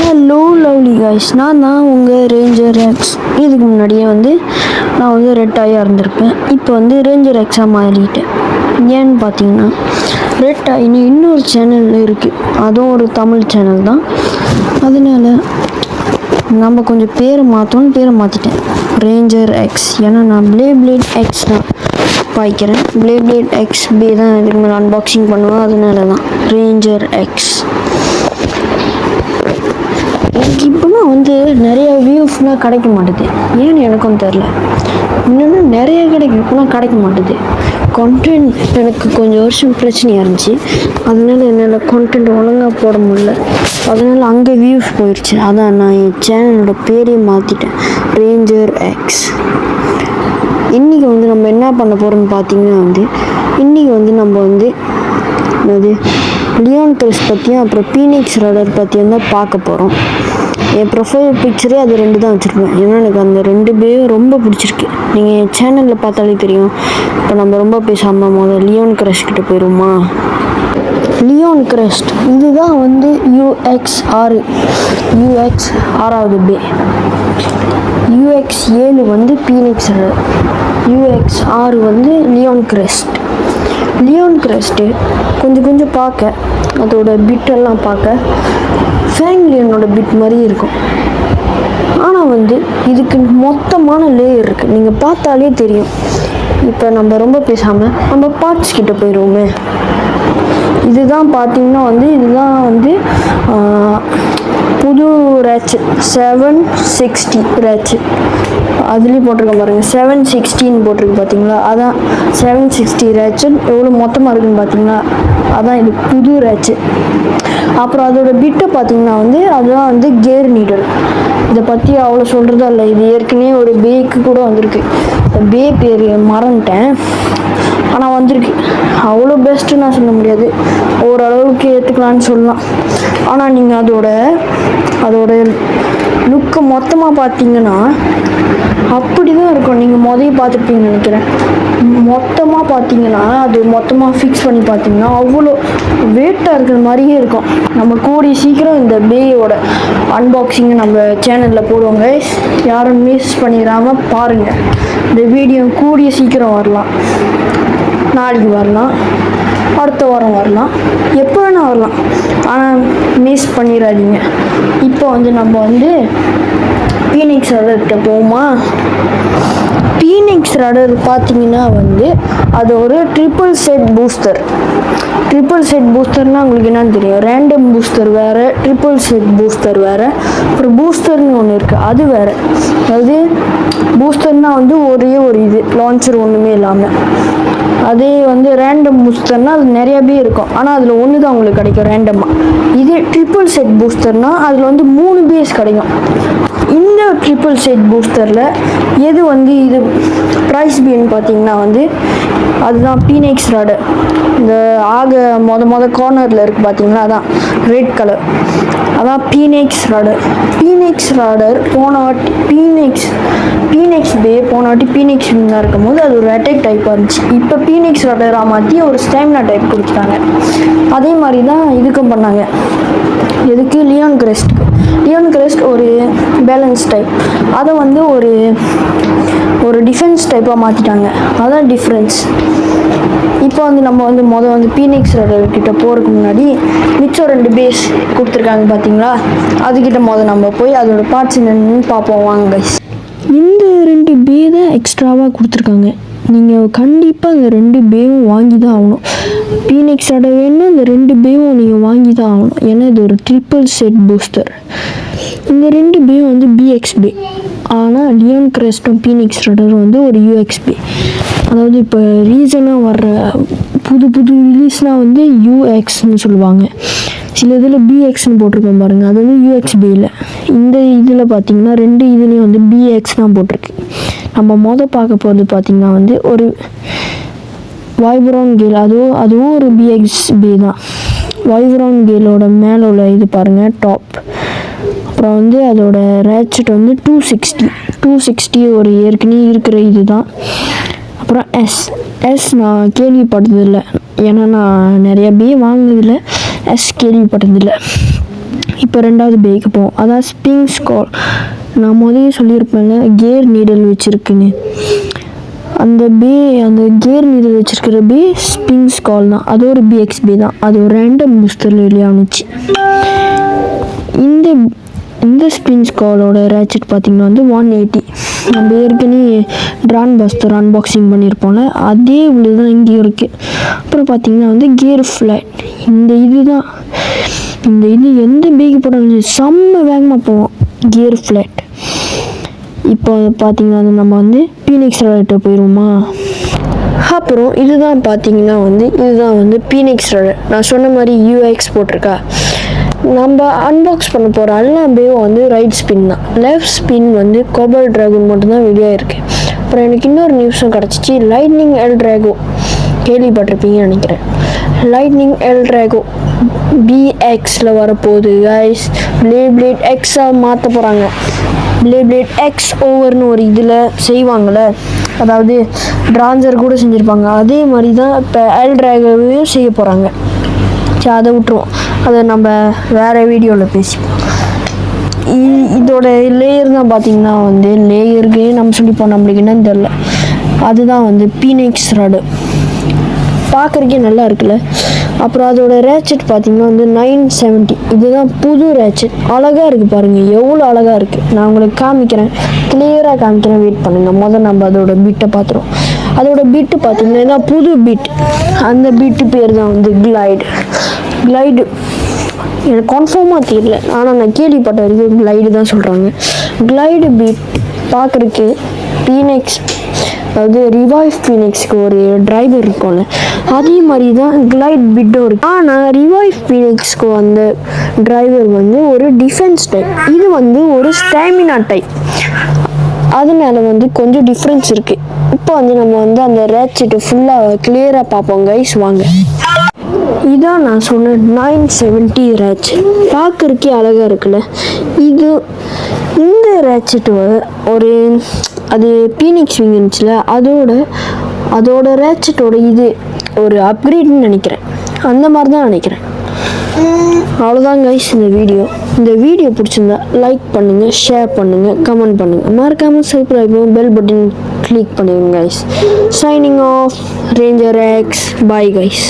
Hello lovely guys, நான் தான் உங்கள் ரேஞ்சர் எக்ஸ். இதுக்கு முன்னாடியே நான் ரெட் ஆயாக இருந்திருப்பேன். இப்போ ரேஞ்சர் எக்ஸாக மாறிட்டேன். ஏன்னு பார்த்தீங்கன்னா, ரெட் ஆயின்னு இன்னொரு சேனல் இருக்குது, அதுவும் ஒரு தமிழ் சேனல் தான். அதனால நம்ம கொஞ்சம் பேரை மாற்றிட்டேன், ரேஞ்சர் எக்ஸ். ஏன்னா நான் பிளேட் எக்ஸ் தான் பாய்க்கிறேன். பிளேட் எக்ஸ் பி தான் இதுக்கு மேலே அன்பாக்சிங் பண்ணுவேன். அதனால தான் ரேஞ்சர் எக்ஸ். எனக்கு இப்போலாம் நிறைய வியூஸ்லாம் கிடைக்க மாட்டுது, ஏன்னு எனக்கும் தெரில. இன்னொன்று நிறைய கிடைக்கும், இப்போலாம் கிடைக்க மாட்டுது. கண்டென்ட் எனக்கு கொஞ்சம் வருஷம் பிரச்சனையாக இருந்துச்சு. அதனால என்னால் கண்டென்ட் ஒழுங்காக போட முடியல. அதனால் அங்கே வியூஸ் போயிடுச்சு. அதான் நான் என் சேனலோட பேரையே மாற்றிட்டேன், ரேஞ்சர் எக்ஸ். இன்றைக்கி நம்ம என்ன பண்ண போகிறோம்னு பார்த்தீங்கன்னா இன்றைக்கி நம்ம அது லியோன் கிரஸ் பற்றியும் அப்புறம் பீனிக்ஸ் ராடர் பற்றியும் தான் பார்க்க போகிறோம். என் ப்ரொஃபைல் பிக்சரே அது 2 தான் வச்சுருப்பேன், ஏன்னா எனக்கு அந்த 2 பேரும் ரொம்ப பிடிச்சிருக்கு. நீங்கள் என் சேனலில் பார்த்தாலே தெரியும். இப்போ நம்ம ரொம்ப பேசாமல் முதல்ல லியோன் கிரஸ் கிட்ட போயிடுவோமா. லியோன் கிரஸ்ட் இதுதான் UX 6வது bay. UX 7 Phoenix radar, UX 6 Leon Crest கொஞ்சம் பார்க்க, அதோட பிட்டெல்லாம் பார்க்க ஃபேங்லியனோட பிட் மாதிரி இருக்கும். ஆனால் இதுக்கு மொத்தமான லேயர் இருக்குது, நீங்கள் பார்த்தாலே தெரியும். இப்போ நம்ம ரொம்ப பேசாமல் நம்ம பார்ட்ஸ் கிட்ட போயிடுவோமே. இதுதான் பார்த்தீங்கன்னா இதுதான் புது ரேட்ச் 760 ரேட்ச். அதுலேயும் போட்டிருக்கேன் பாருங்கள், 760 போட்டிருக்கு பார்த்தீங்களா. அதான் 760 ரேட்சு. எவ்வளோ மொத்தமாக இருக்குதுன்னு பார்த்தீங்களா, அதான் இது புது ரேட்சு. அப்புறம் அதோட பிட்டை பார்த்தீங்கன்னா அதுதான் கேர் நீடல். இதை பற்றி அவ்வளோ சொல்கிறதா இல்லை, இது ஏற்கனவே ஒரு பேக்கு கூட வந்திருக்கு. பே பேர் மறந்துட்டேன், ஆனால் வந்திருக்கு. அவ்வளோ பெஸ்ட்டு நான் சொல்ல முடியாது, ஓரளவுக்கு ஏற்றுக்கலான்னு சொல்லலாம். ஆனால் நீங்கள் அதோட லுக்கை மொத்தமாக பார்த்தீங்கன்னா அப்படி தான் இருக்கும். நீங்கள் பார்த்துருப்பீங்கன்னு நினைக்கிறேன். மொத்தமாக பார்த்தீங்கன்னா அது மொத்தமாக ஃபிக்ஸ் பண்ணி பார்த்தீங்கன்னா அவ்வளோ வெயிட்டாக இருக்கிற மாதிரியே இருக்கும். நம்ம கூடிய சீக்கிரம் இந்த பேயோட அன்பாக்சிங்கை நம்ம சேனலில் போடுவோங்க. யாரும் மிஸ் பண்ணிடாமல் பாருங்கள். இந்த வீடியோ கூடிய சீக்கிரம் வரலாம், நாளைக்கு வரலாம், அடுத்த வாரம் வரலாம், எப்போ வேணால் வரலாம். ஆனால் மிஸ் பண்ணிடாதீங்க. இப்போ நம்ம பீனிக்ஸ் ராடர்கிட்ட போகுமா. பீனிக்ஸ் ராடர் பார்த்தீங்கன்னா அது ஒரு ட்ரிபிள் செட் பூஸ்டர்னால் உங்களுக்கு என்னன்னு தெரியும். ரேண்டம் பூஸ்டர் வேறு, ட்ரிபிள் செட் பூஸ்டர் வேறு, அப்புறம் பூஸ்டர்னு ஒன்று இருக்குது, அது வேறு. அதாவது பூஸ்டர்னால் ஒரே ஒரு இது லான்ச்சர் ஒன்றுமே இல்லாமல். அதே ரேண்டம் பூஸ்டர்னால் அது நிறையாவே இருக்கும், ஆனால் அதில் ஒன்று தான் உங்களுக்கு கிடைக்கும் ரேண்டமாக. இதே ட்ரிபிள் செட் பூஸ்டர்னால் அதில் 3 பேஸ் கிடைக்கும். இந்த ட்ரிபிள் செட் பூஸ்டரில் எது இது ப்ரைஸ் பின்னு பார்த்தீங்கன்னா அதுதான் பீனிக்ஸ் ராடர். இந்த மொத கார்னரில் இருக்குது பார்த்தீங்களா, அதான் ரெட் கலர், அதான் பீனிக்ஸ் ராடர். போன வாட்டி பீனிக்ஸ் பே போன வாட்டி பீனிக்ஸ் தான் இருக்கும்போது அது ஒரு அட்டாக் டைப்பாக இருந்துச்சு. இப்போ பீனிக்ஸ் ராடராக மாற்றி ஒரு ஸ்டாமினா டைப் கொடுத்துட்டாங்க. அதே மாதிரி தான் இதுக்கும் பண்ணாங்க. எதுக்கு? லியோன் கிரஸ்ட் ஒரு பேலன்ஸ் டைப், அதை ஒரு டிஃபென்ஸ் டைப்பாக மாற்றிட்டாங்க. அதான் டிஃப்ரென்ஸ். இப்போ நம்ம பீனிக்ஸ் ராடர் கிட்ட போகிறதுக்கு முன்னாடி மிச்சம் 2 பேஸ் கொடுத்துருக்காங்க பார்த்தீங்களா, அதுக்கிட்ட நம்ம போய் அதோட பார்ட்ஸ் என்னென்னு பார்ப்போம் வாங்க கைஸ். இந்த 2 பே தான் எக்ஸ்ட்ராவாக கொடுத்துருக்காங்க. நீங்கள் கண்டிப்பாக அந்த 2 பேவும் வாங்கி தான் ஆகணும். பீனிக்ஸ் ராடர் வேணும்னா இந்த 2 பேவும் நீங்கள் வாங்கி தான் ஆகணும், ஏன்னா இது ஒரு ட்ரிபிள் செட் பூஸ்டர். இந்த 2 பேவும் BX பே. ஆனால் லியோன் கிரஸ்டும் பீனிக்ஸ் ராடரும் ஒரு UX பே. அதாவது இப்போ ரீசனாக வர்ற புது ரிலீஸ்னால் UXன்னு சொல்லுவாங்க. சில இதில் BXன்னு போட்டிருக்கோம் பாருங்கள், அது UX பேயில். இந்த இதில் பார்த்தீங்கன்னா 2 இதுலேயும் BX தான் போட்டிருக்கு. நம்ம பார்க்க போகிறது பார்த்தீங்கன்னா ஒரு வைப்ரான் கேல், அதுவும் ஒரு BX பே தான். வைப்ரான் கேலோட மேலே உள்ள இது பாருங்கள், டாப். அப்புறம் அதோட ரேட்செட் 260 ஒரு ஏற்கனவே இருக்கிற இது தான். அப்புறம் எஸ் நான் கேள்விப்பட்டதில்லை, ஏன்னா நான் நிறைய பே வாங்கினதில்லை. கேள்விப்பட்டதில்லை. இப்போ ரெண்டாவது பேக்கு போவோம். அதான் ஸ்ப்ரிங் ஸ்கால். நான் முதலே சொல்லியிருப்பேன்ல கியர் நீடல் வச்சுருக்குன்னு. அந்த கியர் நீடல் வச்சுருக்கிற பே ஸ்ப்ரிங் ஸ்கால் தான். அது ஒரு பிஎக்ஸ்பி தான். அது ஒரு ரேண்டம் பூஸ்டரில் வெளியானுச்சு. இந்த ஸ்ப்ரிங் ஸ்காலோட ரேச்செட் பார்த்திங்கன்னா வந்து 180. நம்ம ஏற்கனவே ட்ரான் பஸ்டர் அன்பாக்சிங் பண்ணியிருப்போம்ல, அதே உள்ள தான் இங்கேயும் இருக்குது. அப்புறம் பார்த்திங்கன்னா வந்து கியர் ஃப்ளாட். இந்த இது எந்த பேக்கு போட்டாலும் செம்ம வேகமாக போவோம். Gear flat. இப்போ பார்த்திங்கன்னா வந்து நம்ம வந்து பீனிக்ஸ் ராடர்கிட்ட போயிடுவோமா. அப்புறம் இதுதான் பார்த்திங்கன்னா வந்து பீனிக்ஸ் ராடர். நான் சொன்ன மாதிரி யூஎக்ஸ் போட்டிருக்கா. நம்ம அன்பாக்ஸ் பண்ண போகிற எல்லா பேவும் வந்து ரைட் ஸ்பின் தான். லெஃப்ட் ஸ்பின் வந்து கோபால்ட் ட்ராகன் மட்டும்தான் வெளியாக இருக்குது. அப்புறம் எனக்கு இன்னொரு நியூஸும் கிடச்சிச்சு. லைட்னிங் எல் ட்ராகோ கேள்விப்பட்டிருப்பீங்கன்னு நினைக்கிறேன். லைட்னிங் எல் ட்ராகோ பிஎக்ஸில் வரப்போகுது கைஸ். பிளேட் எக்ஸாக மாற்ற போகிறாங்க. பிளேட் எக்ஸ் ஓவர்னு ஒரு இதில் செய்வாங்கள்ல, அதாவது ட்ரான்சர் கூட செஞ்சுருப்பாங்க. அதே மாதிரி தான் இப்போ எல் ட்ராகோவையும் செய்ய போகிறாங்க. சரி, அதை விட்டுருவோம். அதை நம்ம வேறு வீடியோவில் பேசிப்போம். இதோட லேயர் தான் பார்த்திங்கன்னா வந்து லேயருக்கு நம்ம சொல்லிப்போம், நம்மளுக்கு என்னன்னு தெரில. அதுதான் வந்து பீனிக்ஸ் ராடர். பார்க்குறக்கே நல்லா இருக்குல்ல. அப்புறம் அதோட ரேச்செட் பார்த்திங்கன்னா வந்து 970. இதுதான் புது ரேச்செட். அழகாக இருக்குது பாருங்கள், எவ்வளோ அழகாக இருக்குது. நான் உங்களுக்கு காமிக்கிறேன், கிளியராக காமிக்கிறேன். வெயிட் பண்ணுங்கள். நம்ம அதோட பீட்டை பார்த்துருவோம். அதோட பீட்டு பார்த்திங்கன்னா இதான் புது பீட். அந்த பீட்டு பேர் தான் வந்து கிளைடு. எனக்கு கன்ஃபார்மாக தெரியல, ஆனால் நான் கேள்விப்பட்ட வரைக்கும் கிளைடு தான் சொல்கிறாங்க. கிளைடு பீட் பார்க்குறக்கு பீனிக்ஸ், அதாவது ரிவைவ் பீனிக்ஸ்க்கு ஒரு டிரைவர் இருக்கும்ல, அதே மாதிரி தான் கிளைட் பிட்டும் இருக்குது. ஆனால் ரிவைவ் பீனிக்ஸ்க்கு அந்த டிரைவர் வந்து ஒரு டிஃபென்ஸ் டைப், இது வந்து ஒரு ஸ்டாமினா டைப். அதனால வந்து கொஞ்சம் டிஃப்ரென்ஸ் இருக்குது. இப்போ வந்து நம்ம வந்து அந்த ரேச்செட்டு ஃபுல்லாக கிளியராக பார்ப்போம் கைஸ், வாங்க. இதான் நான் சொன்ன 970 ரேச்செட். பார்க்குறக்கே அழகாக இருக்குல்ல. இந்த ரேச்செட்டு ஒரு அது பீனிக்ஸ் விங் இருந்துச்சுல, அதோட ரேச்செட்டோட இது ஒரு அப்கிரேட்னு நினைக்கிறேன். அந்த மாதிரி தான் நினைக்கிறேன். அவ்வளோதான் கைஸ் இந்த வீடியோ பிடிச்சிருந்தா லைக் பண்ணுங்கள், ஷேர் பண்ணுங்கள், கமெண்ட் பண்ணுங்கள். மறக்காமல் சப்ஸ்கிரைப் பண்ணி பெல் பட்டன் கிளிக் பண்ணிடுங்க guys. Signing off ranger X. Bye guys.